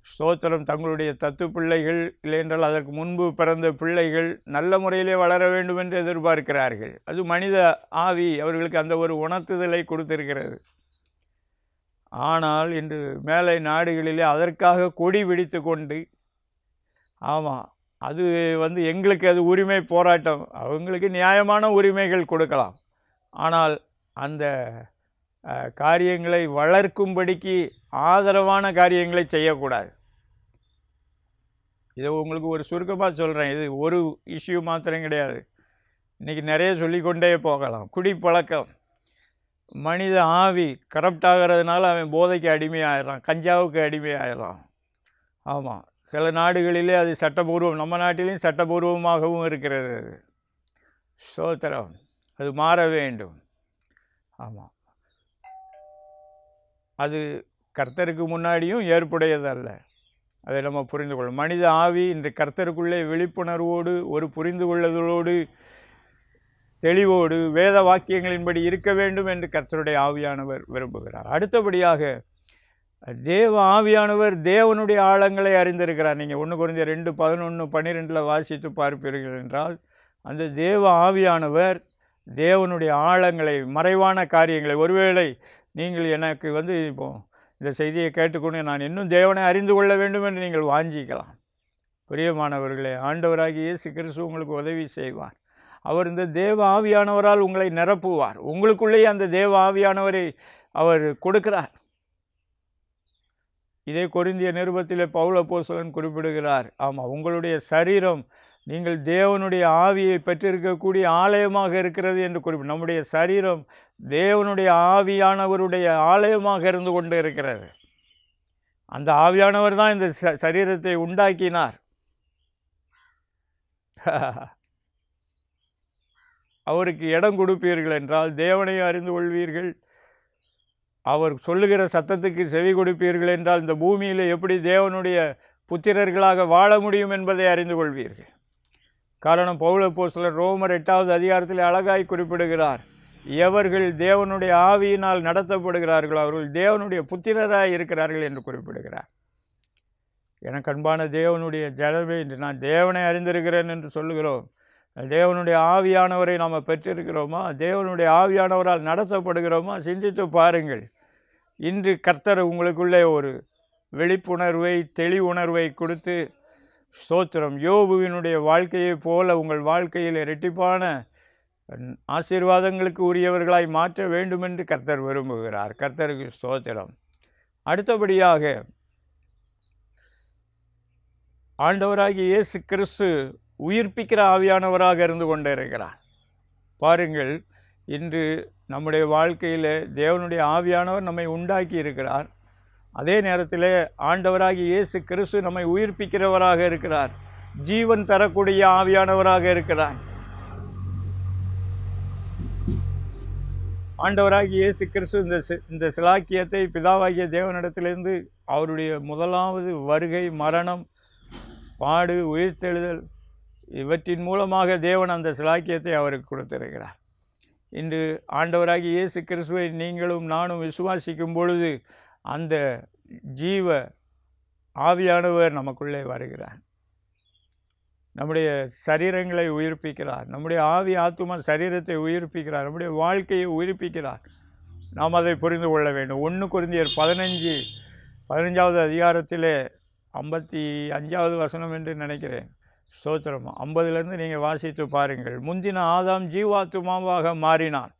ஸ்தோத்திரம், தங்களுடைய தத்து பிள்ளைகள் இல்லையென்றால் அதற்கு முன்பு பிறந்த பிள்ளைகள் நல்ல முறையிலே வளர வேண்டும் என்று எதிர்பார்க்கிறார்கள். அது மனித ஆவி அவர்களுக்கு அந்த ஒரு உணர்த்துதலை கொடுத்திருக்கிறது. ஆனால் இன்று மேலை நாடுகளிலே அதற்காக கொடி பிடித்து கொண்டு, ஆமாம், அது எங்களுக்கு அது உரிமை போராட்டம், அவங்களுக்கு நியாயமான உரிமைகள் கொடுக்கலாம். ஆனால் அந்த காரியங்களை வளர்க்கும்படிக்கு ஆதரவான காரியங்களை செய்யக்கூடாது. இதை உங்களுக்கு ஒரு சுருக்கமாக சொல்கிறேன். இது ஒரு இஷ்யூ மாத்திரம் கிடையாது, இன்றைக்கி நிறைய சொல்லிக்கொண்டே போகலாம். குடிப்பழக்கம். மனித ஆவி கரப்ட் ஆகிறதுனால அவன் போதைக்கு அடிமையாகிடறான், கஞ்சாவுக்கு அடிமையாகிடறான். ஆமாம், சில நாடுகளிலே அது சட்டபூர்வம், நம்ம நாட்டிலையும் சட்டபூர்வமாகவும் இருக்கிறது. ஸ்தோத்திரம். அது மாற வேண்டும். ஆமாம், அது கர்த்தருக்கு முன்னாடியும் ஏற்புடையதல்ல. அதை நம்ம புரிந்து கொள்ளும். மனித ஆவி இன்று கர்த்தருக்குள்ளே விழிப்புணர்வோடு ஒரு புரிந்து கொள்ளுதலோடு தெளிவோடு வேத வாக்கியங்களின்படி இருக்க வேண்டும் என்று கர்த்தருடைய ஆவியானவர் விரும்புகிறார். அடுத்தபடியாக தேவ ஆவியானவர் தேவனுடைய ஆழங்களை அறிந்திருக்கிறார். நீங்கள் 1 Corinthians 2:11-12 வாசித்து பார்ப்பீர்கள் என்றால், அந்த தேவ ஆவியானவர் தேவனுடைய ஆழங்களை, மறைவான காரியங்களை, ஒருவேளை நீங்கள் எனக்கு இப்போ இந்த செய்தியை கேட்டுக்கொண்டு நான் இன்னும் தேவனை அறிந்து கொள்ள வேண்டும் என்று நீங்கள் வாஞ்சிக்கலாம். பிரியமானவர்களே, ஆண்டவராகிய இயேசு கிறிஸ்து உங்களுக்கு உதவி செய்வார். அவர் இந்த தேவ ஆவியானவரால் உங்களை நிரப்புவார். உங்களுக்குள்ளேயே அந்த தேவ ஆவியானவரை அவர் கொடுக்கிறார். இதே கொரிந்திய நிருபத்திலே பவுல் அப்போஸ்தலன் குறிப்பிடுகிறார். ஆமாம், உங்களுடைய சரீரம் நீங்கள் தேவனுடைய ஆவியை பெற்றிருக்கக்கூடிய ஆலயமாக இருக்கிறது என்று நம்முடைய சரீரம் தேவனுடைய ஆவியானவருடைய ஆலயமாக இருந்து கொண்டு இருக்கிறது. அந்த ஆவியானவர் தான் இந்த சரீரத்தை உண்டாக்கினார். அவருக்கு இடம் கொடுப்பீர்கள் என்றால் தேவனை அறிந்து கொள்வீர்கள். அவர் சொல்லுகிற சத்தத்துக்கு செவி கொடுப்பீர்கள் என்றால் இந்த பூமியில் எப்படி தேவனுடைய புத்திரர்களாக வாழ முடியும் என்பதை அறிந்து கொள்வீர்கள். காரணம், பவுல் அப்போஸ்தலர் ரோமர் 8வது அதிகாரத்தில் அழகாய் குறிப்பிடுகிறார். எவர்கள் தேவனுடைய ஆவியினால் நடத்தப்படுகிறார்களோ அவர்கள் தேவனுடைய புத்திரராய் இருக்கிறார்கள் என்று குறிப்பிடுகிறார். எனக்கு அன்பான தேவனுடைய ஜனமே, இன்று நான் தேவனை அறிந்திருக்கிறேன் என்று சொல்லுகிறோம். தேவனுடைய ஆவியானவரை நாம் பெற்றிருக்கிறோமா? தேவனுடைய ஆவியானவரால் நடத்தப்படுகிறோமா? சிந்தித்து பாருங்கள். இன்று கர்த்தர் உங்களுக்குள்ளே ஒரு விழிப்புணர்வை, தெளிவுணர்வை கொடுத்து, ஸ்தோத்திரம், யோபுவினுடைய வாழ்க்கையை போல உங்கள் வாழ்க்கையில் இரட்டிப்பான ஆசீர்வாதங்களுக்கு உரியவர்களாய் மாற்ற வேண்டும் என்று கர்த்தர் விரும்புகிறார். கர்த்தருக்கு ஸ்தோத்திரம். அடுத்தபடியாக ஆண்டவராகிய இயேசு கிறிஸ்து உயிர்ப்பிக்கிற ஆவியானவராக இருந்து கொண்டே இருக்கிறார். பாருங்கள், இன்று நம்முடைய வாழ்க்கையில் தேவனுடைய ஆவியானவர் நம்மை உண்டாக்கி இருக்கிறார். அதே நேரத்தில் ஆண்டவராகிய இயேசு கிறிஸ்து நம்மை உயிர்ப்பிக்கிறவராக இருக்கிறார். ஜீவன் தரக்கூடிய ஆவியானவராக இருக்கிறார். ஆண்டவராகிய இயேசு கிறிஸ்து இந்த சிலாக்கியத்தை பிதாவாகிய தேவனிடத்திலிருந்து அவருடைய முதலாவது வருகை, மரணம், பாடு, உயிர்த்தெழுதல் இவற்றின் மூலமாக தேவன் அந்த சிலாக்கியத்தை அவருக்கு கொடுத்திருக்கிறார். இன்று ஆண்டவராகிய இயேசு கிறிஸ்துவை நீங்களும் நானும் விசுவாசிக்கும் பொழுது அந்த ஜீவ ஆவியானவர் நமக்குள்ளே வருகிறார். நம்முடைய சரீரங்களை உயிர்ப்பிக்கிறார். நம்முடைய ஆவி ஆத்துமா சரீரத்தை உயிர்ப்பிக்கிறார். நம்முடைய வாழ்க்கையை உயிர்ப்பிக்கிறார். நாம் அதை புரிந்து கொள்ள வேண்டும். 1 Corinthians 15வது அதிகாரத்திலே 55வது வசனம் என்று நினைக்கிறேன். ஸ்தோத்திரம். 50லேருந்து நீங்கள் வாசித்து பாருங்கள். முந்தின ஆதாம் ஜீவாத்துமாவாக மாறினான்.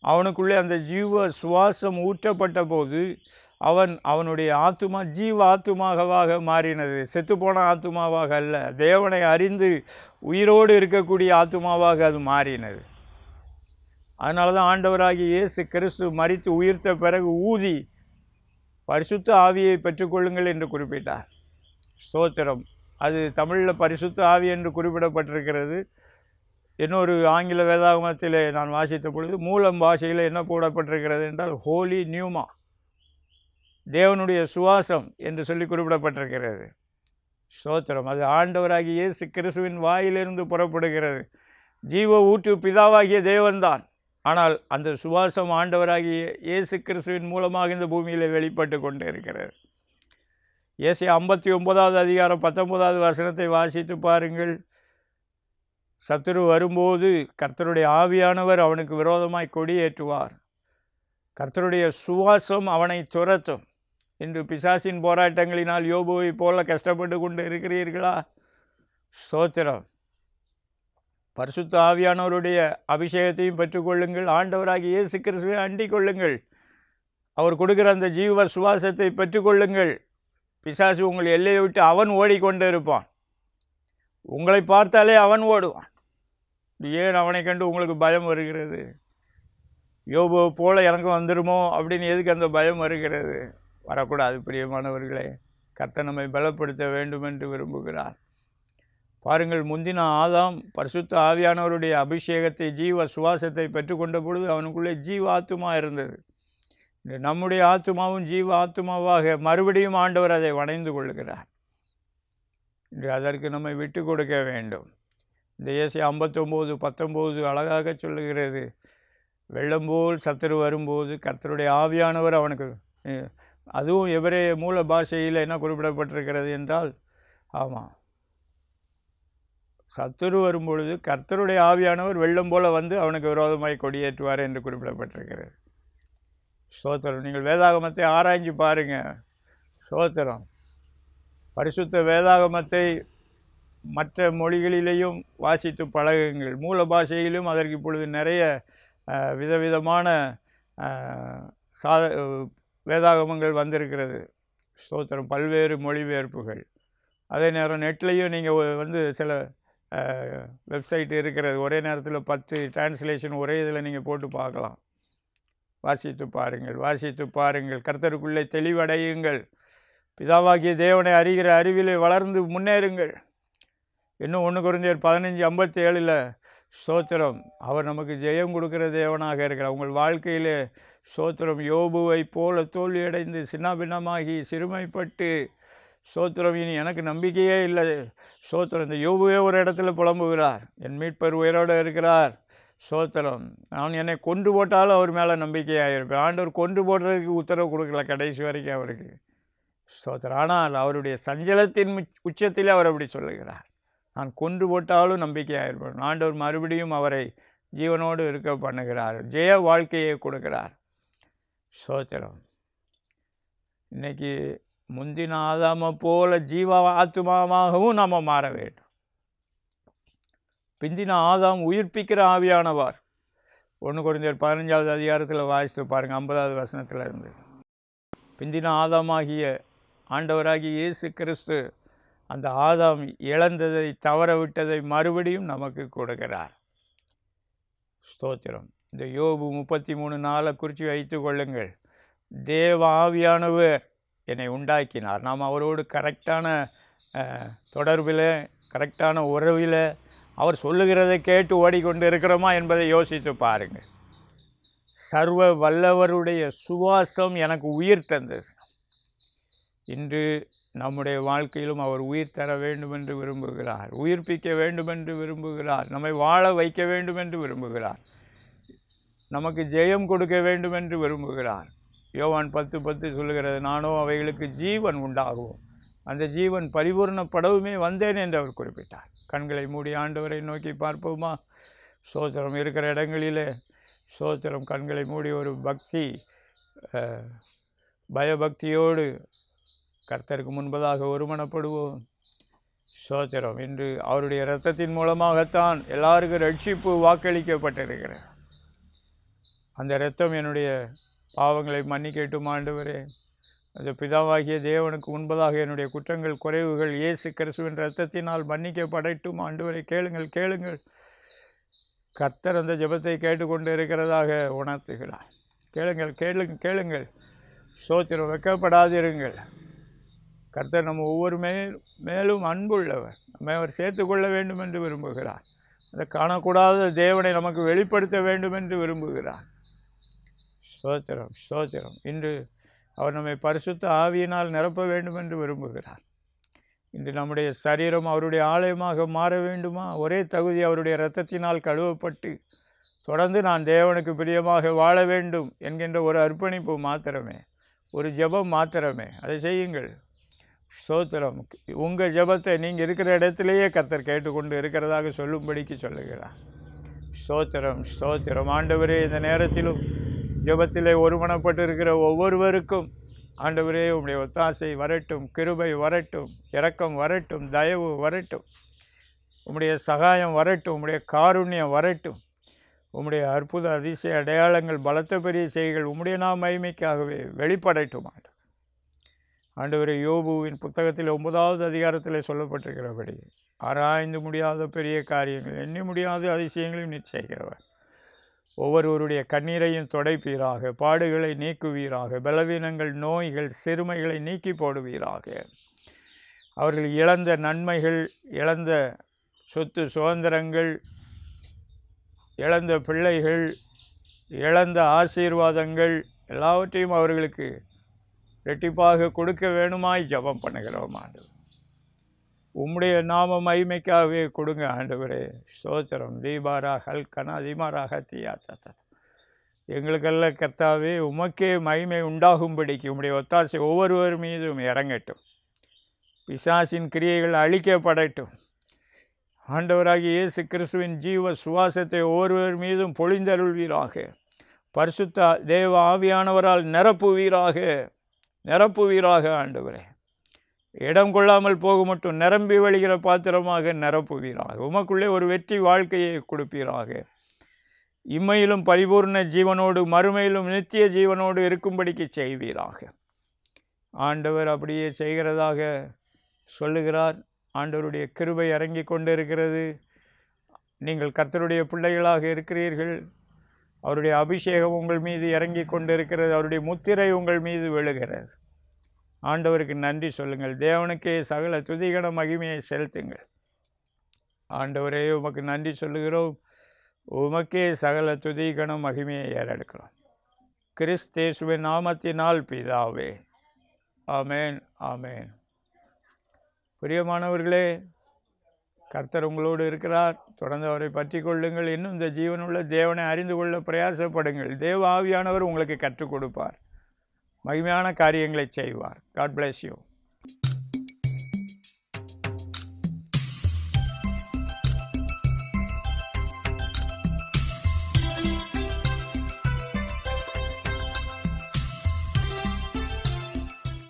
அவனுக்குள்ளே அந்த ஜீவ சுவாசம் ஊற்றப்பட்ட போது அவனுடைய ஆத்துமா ஜீவ ஆத்துமாவாக மாறினது. செத்துப்போன ஆத்துமாவாக அல்ல, தேவனை அறிந்து உயிரோடு இருக்கக்கூடிய ஆத்துமாவாக அது மாறினது. அதனால தான் ஆண்டவராகிய இயேசு கிறிஸ்து மரித்து உயிர்த்த பிறகு ஊதி பரிசுத்த ஆவியை பெற்றுக்கொள்ளுங்கள் என்று குறிப்பிட்டார். ஸ்தோத்திரம். அது தமிழில் பரிசுத்த ஆவி என்று குறிப்பிடப்பட்டிருக்கிறது. இன்னொரு ஆங்கில வேதாகமத்தில் நான் வாசித்த பொழுது மூலம் பாஷையில் என்ன போடப்பட்டிருக்கிறது என்றால் ஹோலி நியூமா, தேவனுடைய சுவாசம் என்று சொல்லி குறிப்பிடப்பட்டிருக்கிறது. ஸ்தோத்திரம். அது ஆண்டவராகிய இயேசு கிறிஸ்துவின் வாயிலிருந்து புறப்படுகிறது. ஜீவ ஊற்று பிதாவாகிய தேவன்தான். ஆனால் அந்த சுவாசம் ஆண்டவராகிய இயேசு கிறிஸ்துவின் மூலமாக இந்த பூமியில் வெளிப்பட்டு கொண்டு இருக்கிறது. ஏசாயா 59வது அதிகாரம் 19வது வசனத்தை வாசித்து பாருங்கள். சத்துரு வரும்போது கர்த்தருடைய ஆவியானவர் அவனுக்கு விரோதமாய் கொடியேற்றுவார். கர்த்தருடைய சுவாசம் அவனை துரத்தும். இன்று பிசாசின் போராட்டங்களினால் யோபுவை போல கஷ்டப்பட்டு கொண்டு இருக்கிறீர்களா? ஸ்தோத்திரம். பரிசுத்த ஆவியானவருடைய அபிஷேகத்தையும் பெற்றுக்கொள்ளுங்கள். ஆண்டவராகிய இயேசு கிறிஸ்துவை அண்டிக் கொள்ளுங்கள். அவர் கொடுக்கிற அந்த ஜீவ சுவாசத்தை பெற்றுக்கொள்ளுங்கள். பிசாசு உங்கள் எல்லையை விட்டு அவன் ஓடிக்கொண்டு இருப்பான். உங்களை பார்த்தாலே அவன் ஓடுவான். ஏன் அவனை கண்டு உங்களுக்கு பயம் வருகிறது? யோபுவை போல எனக்கு வந்துடுமோ அப்படின்னு எதுக்கு அந்த பயம் வருகிறது? வரக்கூடாது. பிரியமானவர்களே, கர்த்தர் நம்மை பலப்படுத்த வேண்டும் என்று விரும்புகிறார். பாருங்கள், முந்தின ஆதாம் பரிசுத்த ஆவியானவருடைய அபிஷேகத்தை, ஜீவ சுவாசத்தை பெற்றுக்கொண்ட பொழுது அவனுக்குள்ளே ஜீவ ஆத்துமா இருந்தது. நம்முடைய ஆத்துமாவும் ஜீவ ஆத்துமாவாக மறுபடியும் ஆண்டவர் அதை வணைந்து கொள்கிறார். இன்று அதற்கு நம்மை விட்டு கொடுக்க வேண்டும். இந்த ஏசாயா 59:19 அழகாக சொல்லுகிறது, வெள்ளம் போல் சத்துரு வரும்போது கர்த்தருடைய ஆவியானவர் அவனுக்கு, அதுவும் எபிரேய மூல பாஷையில் என்ன குறிப்பிடப்பட்டிருக்கிறது என்றால், ஆமாம், சத்துரு வரும்பொழுது கர்த்தருடைய ஆவியானவர் வெள்ளம் போல வந்து அவனுக்கு விரோதமாய் கொடியேற்றுவார் என்று குறிப்பிடப்பட்டிருக்கிறது. ஸ்தோத்திரம். நீங்கள் வேதாகமத்தை ஆராய்ஞ்சு பாருங்கள். ஸ்தோத்திரம். பரிசுத்த வேதாகமத்தை மற்ற மொழிகளிலேயும் வாசித்து பழகுங்கள். மூல பாஷையிலும் அதற்கு இப்பொழுது நிறைய விதவிதமான வேதாகமங்கள் வந்திருக்கிறது. ஸ்தோத்திரம். பல்வேறு மொழிபெயர்ப்புகள். அதே நேரம் நெட்லேயும் நீங்கள் சில வெப்சைட் இருக்கிறது, ஒரே நேரத்தில் 10 டிரான்ஸ்லேஷன் ஒரே இதில் நீங்கள் போட்டு பார்க்கலாம். வாசித்து பாருங்கள். கர்த்தருக்குள்ளே தெளிவடையுங்கள். பிதாவாகிய தேவனை அறிகிற அறிவிலே வளர்ந்து முன்னேறுங்கள். இன்னும் 1 கொரிந்தியர் 15:57 ஸ்தோத்திரம், அவர் நமக்கு ஜெயம் கொடுக்கிற தேவனாக இருக்கிறார். உங்கள் வாழ்க்கையிலே ஸ்தோத்திரம், யோபுவை போல தோல்வியடைந்து சின்னாபின்னமாகி சிறுமைப்பட்டு ஸ்தோத்திரம், இனி எனக்கு நம்பிக்கையே இல்லை. ஸ்தோத்திரம். இந்த யோபுவே ஒரு இடத்துல புலம்புகிறார், என் மீட்பர் உயிரோடு இருக்கிறார். ஸ்தோத்திரம். நான் என்னை கொன்று போட்டாலும் அவர் மேலே நம்பிக்கையாக இருப்பேன். ஆண்டவர் கொன்று போடுறதுக்கு உத்தரவு கொடுக்கல கடைசி வரைக்கும் அவருக்கு. ஸ்தோத்திரம். ஆனால் அவருடைய சஞ்சலத்தின் உச்சத்திலே அவர் அப்படி சொல்லுகிறார், நான் கொன்று போட்டாலும் நம்பிக்கையாக இருப்பேன். ஆண்டவர் மறுபடியும் அவரை ஜீவனோடு இருக்க பண்ணுகிறார், ஜெய வாழ்க்கையை கொடுக்கிறார். ஸ்தோத்திரம். இன்னைக்கு முந்தின ஆதாமை போல ஜீவ ஆத்துமாவாகவும் நாம் மாற வேண்டும். பிந்தின ஆதாம் உயிர்ப்பிக்கிற ஆவியானவர். 1 கொரிந்தியர் 15 வாசித்து பாருங்கள், 50 இருந்து. பிந்தின ஆதாமாகிய ஆண்டவராகிய இயேசு கிறிஸ்து அந்த ஆதாம் இழந்ததை, தவற விட்டதை மறுபடியும் நமக்கு கொடுக்கிறார். ஸ்தோத்திரம். இந்த யோபு 33:4 குறித்து வைத்து கொள்ளுங்கள். தேவ ஆவியானவர் என்னை உண்டாக்கினார். நாம் அவரோடு கரெக்டான தொடர்பில், கரெக்டான உறவில், அவர் சொல்லுகிறதை கேட்டு ஓடிக்கொண்டு இருக்கிறோமா என்பதை யோசித்து பாருங்கள். சர்வ வல்லவருடைய சுவாசம் எனக்கு உயிர் தந்தது. இன்று நம்முடைய வாழ்க்கையிலும் அவர் உயிர் தர வேண்டும் என்று விரும்புகிறார், உயிர்ப்பிக்க வேண்டும் என்று விரும்புகிறார், நம்மை வாழ வைக்க வேண்டும் என்று விரும்புகிறார், நமக்கு ஜெயம் கொடுக்க வேண்டும் என்று விரும்புகிறார். யோவான் 10:10 சொல்லுகிறது, நானோ அவைகளுக்கு ஜீவன் உண்டாகும், அந்த ஜீவன் பரிபூர்ணப்படவுமே வந்தேன் என்று அவர் குறிப்பிட்டார். கண்களை மூடி ஆண்டவரை நோக்கி பார்ப்போமா? ஸ்தோத்திரம். இருக்கிற இடங்களிலே ஸ்தோத்திரம், கண்களை மூடி ஒரு பக்தி, பயபக்தியோடு கர்த்தருக்கு முன்பதாக ஒருமனப்படுவோம். ஸ்தோத்திரம். இன்று அவருடைய இரத்தத்தின் மூலமாகத்தான் எல்லாருக்கும் ரட்சிப்பு வாக்களிக்கப்பட்டிருக்கிறது. அந்த இரத்தம் என்னுடைய பாவங்களை மன்னிக்கட்டும் ஆண்டவரே. அந்த பிதாவாகிய தேவனுக்கு முன்பதாக என்னுடைய குற்றங்கள், குறைவுகள் இயேசு கிறிஸ்துவின் இரத்தத்தினால் மன்னிக்கப்படட்டும் ஆண்டவரை. கேளுங்கள். கர்த்தர் அந்த ஜெபத்தை கேட்டுக்கொண்டு இருக்கிறதாக உணர்த்துகிறார். கேளுங்கள். ஸ்தோத்திரம். வெட்கப்படாதிருங்கள். கர்த்தர் நம்ம ஒவ்வொரு மேலும் அன்புள்ளவர், நம்மை அவர் சேர்த்து கொள்ள வேண்டும் என்று விரும்புகிறார். அதை காணக்கூடாத தேவனை நமக்கு வெளிப்படுத்த வேண்டும் என்று விரும்புகிறார். ஸ்தோத்திரம். இன்று அவர் நம்மை பரிசுத்த ஆவியினால் நிரப்ப வேண்டும் என்று விரும்புகிறார். இன்று நம்முடைய சரீரம் அவருடைய ஆலயமாக மாற வேண்டுமா? ஒரே தகுதி, அவருடைய இரத்தத்தினால் கழுவப்பட்டு தொடர்ந்து நான் தேவனுக்கு பிரியமாக வாழ வேண்டும் என்கின்ற ஒரு அர்ப்பணிப்பு மாத்திரமே, ஒரு ஜெபம் மாத்திரமே. அதை செய்யுங்கள். ஸ்தோத்திரம். உங்கள் ஜெபத்தை நீங்கள் இருக்கிற இடத்திலேயே கர்த்தர் கேட்டுக்கொண்டு இருக்கிறதாக சொல்லும்படிக்கு சொல்லுகிறார். ஸ்தோத்திரம். ஆண்டவரே, இந்த நேரத்திலும் ஜெபத்திலே ஒருமனப்பட்டு இருக்கிற ஒவ்வொருவருக்கும் ஆண்டவரே உம்முடைய ஒத்தாசை வரட்டும், கிருபை வரட்டும், இரக்கம் வரட்டும், தயவு வரட்டும், உம்முடைய சகாயம் வரட்டும், உம்முடைய காருண்யம் வரட்டும், உம்முடைய அற்புத அதிசய அடையாளங்கள், பலத்த பெரிய செய்கைகள் உம்முடைய மகிமைக்காகவே வெளிப்படட்டும். ஆண்டவரே, யோபுவின் புத்தகத்தில் 9வது அதிகாரத்தில் சொல்லப்பட்டிருக்கிறபடி ஆராய்ந்து முடியாத பெரிய காரியங்கள், எண்ணி முடியாத அதிசயங்களையும் நிச்சயிக்கிறவர். ஒவ்வொருவருடைய கண்ணீரையும் துடைப்பீராக, பாடுகளை நீக்குவீராக, பலவீனங்கள், நோய்கள், சிறுமைகளை நீக்கி போடுவீராக. அவர்கள் இழந்த நன்மைகள், இழந்த சொத்து சுதந்திரங்கள், இழந்த பிள்ளைகள், இழந்த ஆசீர்வாதங்கள் எல்லாவற்றையும் அவர்களுக்கு ரெட்டிப்பாக கொடுக்க வேணுமாய் ஜெபம் பண்ணுகிறோம் ஆண்டவர். உம்முடைய நாம மகிமைக்காகவே கொடுங்க ஆண்டவரே. ஸ்தோத்திரம். தீபாரா ஹல்கனா தீமாரா ஹத்தியா தத்தா. எங்களுக்கல்ல கர்த்தாவே, உமக்கே மகிமை உண்டாகும்படிக்கு உம்முடைய ஒத்தாசை ஒவ்வொருவர் மீதும் இறங்கட்டும். பிசாசின் கிரியைகள் அழிக்கப்படட்டும். ஆண்டவராகிய இயேசு கிறிஸ்துவின் ஜீவ சுவாசத்தை ஒவ்வொருவர் மீதும் பொழிந்தருள்வீராக. பரிசுத்த தேவ ஆவியானவரால் நிரப்புவீராக ஆண்டவரே. இடம் கொள்ளாமல் போக மட்டும் நிரம்பி வழிகிற பாத்திரமாக நிரப்புவீராக. உமக்குள்ளே ஒரு வெற்றி வாழ்க்கையை கொடுப்பீராக. இம்மையிலும் பரிபூர்ண ஜீவனோடு மறுமையிலும் நித்திய ஜீவனோடு இருக்கும்படிக்கு செய்வீராக. ஆண்டவர் அப்படியே செய்கிறதாக சொல்லுகிறார். ஆண்டவருடைய கிருபை இறங்கி கொண்டிருக்கிறது. நீங்கள் கர்த்தருடைய பிள்ளைகளாக இருக்கிறீர்கள். அவருடைய அபிஷேகம் உங்கள் மீது இறங்கி கொண்டிருக்கிறது. அவருடைய முத்திரை உங்கள் மீது விழுகிறது. ஆண்டவருக்கு நன்றி சொல்லுங்கள். தேவனுக்கே சகல துதிகன மகிமையை செலுத்துங்கள். ஆண்டவரே, உமக்கு நன்றி சொல்லுகிறோம். உமக்கே சகல துதிகன மகிமையை ஏறெடுக்கிறோம். கிறிஸ்தேசுவின் நாமத்தினால் பிதாவே. ஆமேன், ஆமேன். பிரியமானவர்களே, கர்த்தர் உங்களோடு இருக்கிறார். தொடர்ந்து அவரை பற்றி கொள்ளுங்கள். இன்னும் இந்த ஜீவனுள்ள தேவனை அறிந்து கொள்ள பிரயாசப்படுங்கள். தேவ ஆவியானவர் உங்களுக்கு கற்றுக் கொடுப்பார். மகிமையான காரியங்களை செய்வார். God bless you.